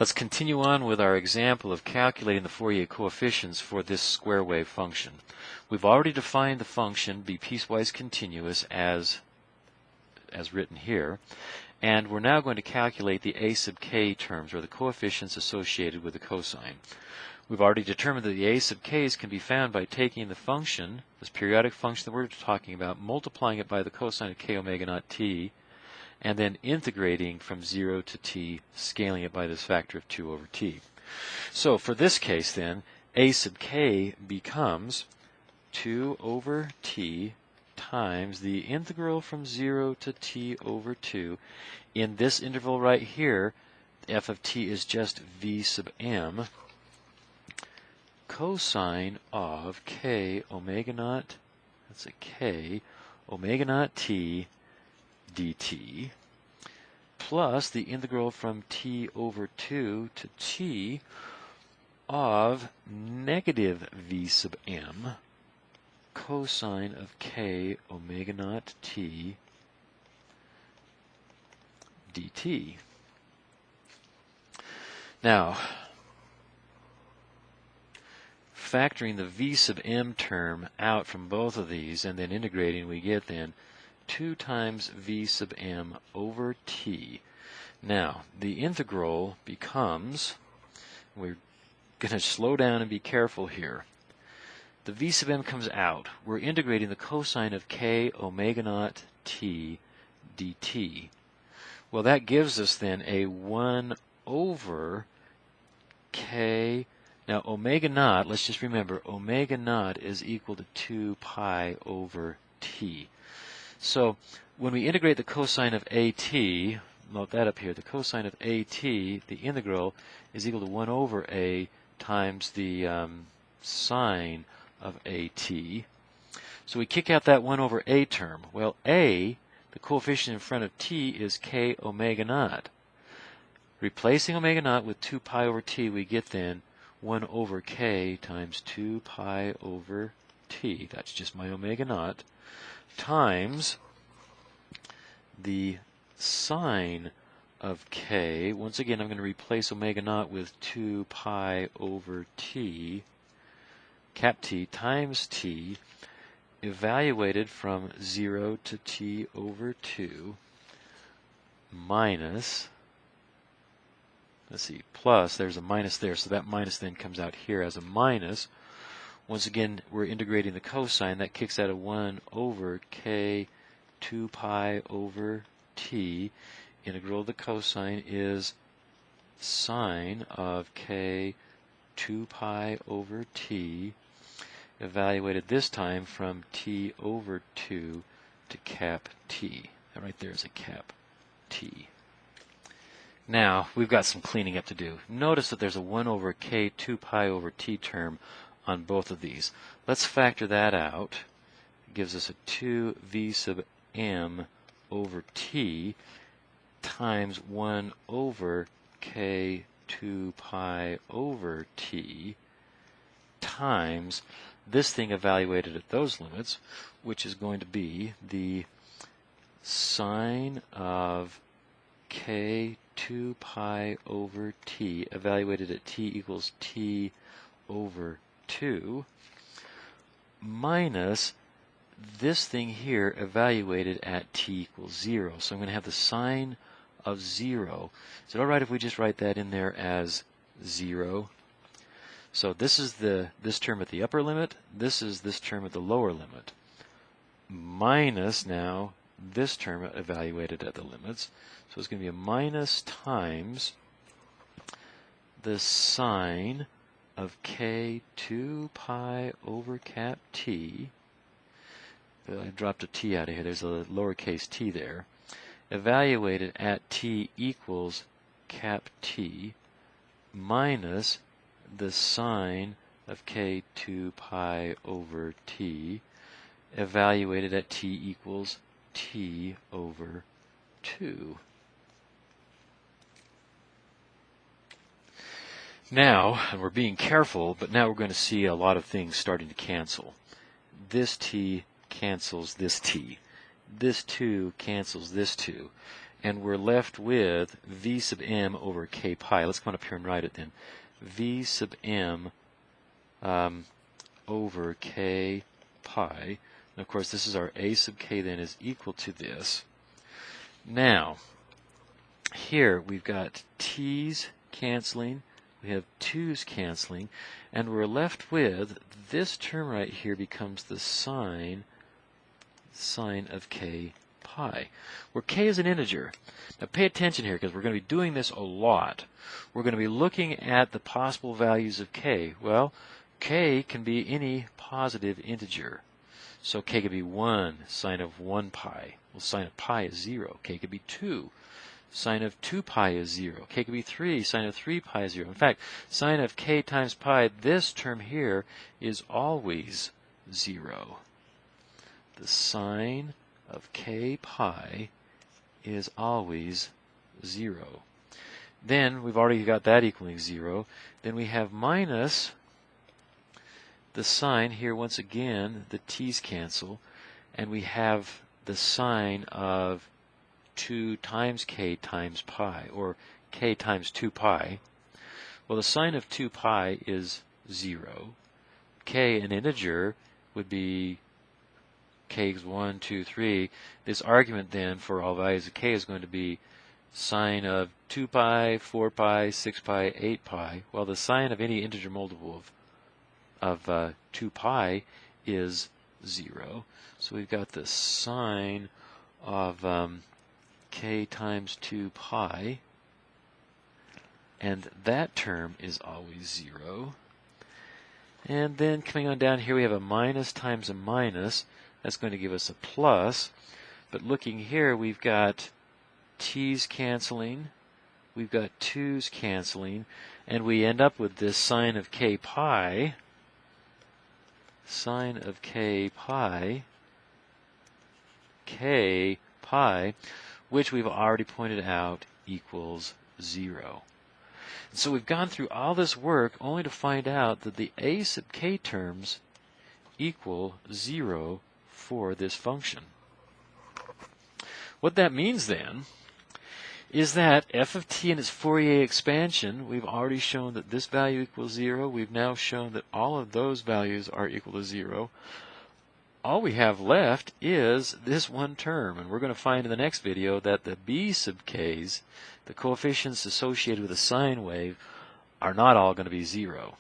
Let's continue on with our example of calculating the Fourier coefficients for this square wave function. We've already defined the function be piecewise continuous as written here, and we're now going to calculate the a sub k terms, or the coefficients associated with the cosine. We've already determined that the a sub k's can be found by taking the function, this periodic function that we're talking about, multiplying it by the cosine of k omega naught t, and then integrating from 0 to t, scaling it by this factor of 2 over t. So for this case then, a sub k becomes 2 over t times the integral from 0 to t over 2. In this interval right here, f of t is just v sub m, cosine of k omega naught, that's a k, omega naught t dt, plus the integral from t over 2 to t of negative v sub m, cosine of k omega naught t dt. Now, factoring the v sub m term out from both of these and then integrating, we get then 2 times v sub m over t. Now, the integral becomes, we're going to slow down and be careful here. The v sub m comes out. We're integrating the cosine of k omega naught t dt. Well, that gives us then a 1 over k. Now, omega naught, let's just remember, omega naught is equal to 2 pi over t. So when we integrate the cosine of at, note that up here, the cosine of at, the integral is equal to 1 over a times the sine of at. So we kick out that 1 over a term. Well, a, the coefficient in front of t, is k omega naught. Replacing omega naught with 2 pi over t, we get then 1 over k times 2 pi over t, that's just my omega naught, times the sine of k. Once again, I'm going to replace omega naught with 2 pi over t, cap t, times t, evaluated from 0 to t over 2, minus, let's see, plus, there's a minus there, so that minus then comes out here as a minus. Once again, we're integrating the cosine. That kicks out a 1 over k 2 pi over t. Integral of the cosine is sine of k 2 pi over t, evaluated this time from t over 2 to cap t. That right there is a cap t. Now, we've got some cleaning up to do. Notice that there's a 1 over k 2 pi over t term on both of these. Let's factor that out. It gives us a 2 v sub m over t times 1 over k 2 pi over t times this thing evaluated at those limits, which is going to be the sine of k 2 pi over t evaluated at t equals t over 2 minus this thing here evaluated at t equals 0. So I'm going to have the sine of 0. Is it all right if we just write that in there as 0? So this is this term at the upper limit. This is this term at the lower limit. Minus now this term evaluated at the limits. So it's going to be a minus times the sine of k 2 pi over cap t. I dropped a t out of here. There's a lowercase t there. Evaluated at t equals cap t minus the sine of k 2 pi over t evaluated at t equals t over 2. Now, and we're being careful, but now we're going to see a lot of things starting to cancel. This t cancels this t. This 2 cancels this 2. and we're left with v sub m over k pi. Let's come up here and write it then. V sub m over k pi. And of course, this is our a sub k then is equal to this. Now, here we've got t's canceling, we have 2's canceling, and we're left with this term right here becomes the sine of k pi, where k is an integer. Now pay attention here because we're going to be doing this a lot. We're going to be looking at the possible values of k. Well, k can be any positive integer. So k could be 1, sine of 1 pi. Well, sine of pi is 0. K could be 2. Sine of 2 pi is 0. K could be 3. Sine of 3 pi is 0. In fact, sine of k times pi, this term here, is always 0. The sine of k pi is always 0. Then, we've already got that equaling 0. Then we have minus the sine here, once again, the t's cancel, and we have the sine of 2 times k times pi, or k times 2 pi. Well, the sine of 2 pi is 0. K, an integer, would be k is 1, 2, 3. This argument then for all values of k is going to be sine of 2 pi, 4 pi, 6 pi, 8 pi. Well, the sine of any integer multiple of 2 pi is 0. So we've got the sine of k times 2 pi, and that term is always 0. And then coming on down here we have a minus times a minus. That's going to give us a plus. But looking here, we've got t's canceling, we've got 2's canceling, and we end up with this sine of k pi, k pi, which we've already pointed out equals 0. And so we've gone through all this work only to find out that the a sub k terms equal 0 for this function. What that means then is that f of t and its Fourier expansion, we've already shown that this value equals 0. We've now shown that all of those values are equal to 0. All we have left is this one term, and we're going to find in the next video that the b sub k's, the coefficients associated with a sine wave, are not all going to be 0.